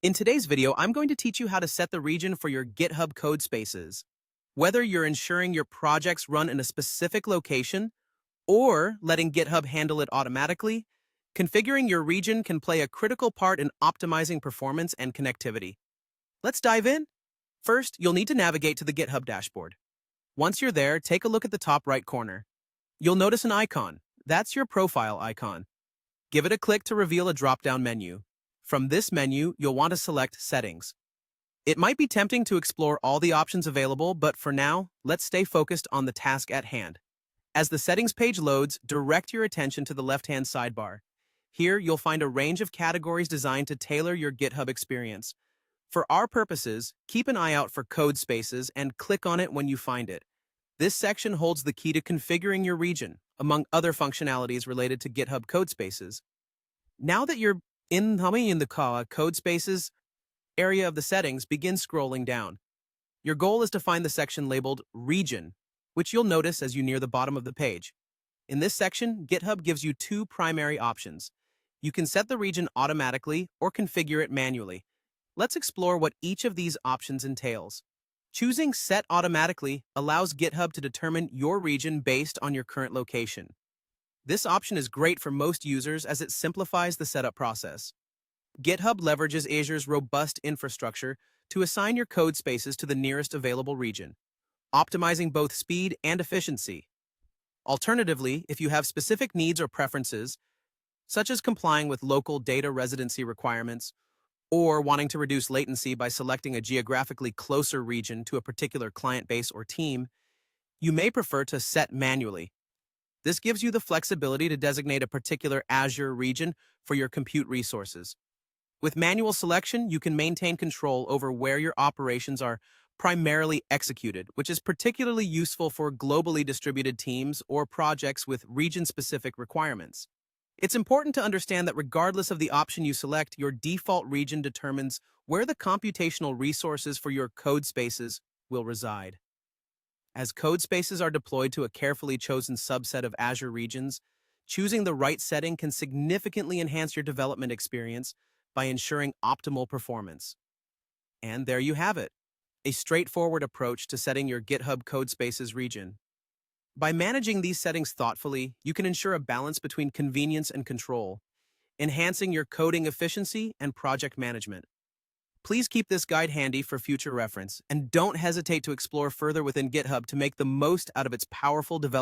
In today's video, I'm going to teach you how to set the region for your GitHub code spaces. Whether you're ensuring your projects run in a specific location or letting GitHub handle it automatically, configuring your region can play a critical part in optimizing performance and connectivity. Let's dive in. First, you'll need to navigate to the GitHub dashboard. Once you're there, take a look at the top right corner. You'll notice an icon. That's your profile icon. Give it a click to reveal a drop-down menu. From this menu, you'll want to select Settings. It might be tempting to explore all the options available, but for now, let's stay focused on the task at hand. As the Settings page loads, direct your attention to the left-hand sidebar. Here, you'll find a range of categories designed to tailor your GitHub experience. For our purposes, keep an eye out for code spaces and click on it when you find it. This section holds the key to configuring your region, among other functionalities related to GitHub code spaces. Now that you're in the code spaces area of the settings, begin scrolling down. Your goal is to find the section labeled Region, which you'll notice as you near the bottom of the page. In this section, GitHub gives you two primary options. You can set the region automatically or configure it manually. Let's explore what each of these options entails. Choosing Set Automatically allows GitHub to determine your region based on your current location. This option is great for most users as it simplifies the setup process. GitHub leverages Azure's robust infrastructure to assign your code spaces to the nearest available region, optimizing both speed and efficiency. Alternatively, if you have specific needs or preferences, such as complying with local data residency requirements or wanting to reduce latency by selecting a geographically closer region to a particular client base or team, you may prefer to set manually. This gives you the flexibility to designate a particular Azure region for your compute resources. With manual selection, you can maintain control over where your operations are primarily executed, which is particularly useful for globally distributed teams or projects with region-specific requirements. It's important to understand that regardless of the option you select, your default region determines where the computational resources for your code spaces will reside. As code spaces are deployed to a carefully chosen subset of Azure regions, choosing the right setting can significantly enhance your development experience by ensuring optimal performance. And there you have it, a straightforward approach to setting your GitHub code spaces region. By managing these settings thoughtfully, you can ensure a balance between convenience and control, enhancing your coding efficiency and project management. Please keep this guide handy for future reference, and don't hesitate to explore further within GitHub to make the most out of its powerful development.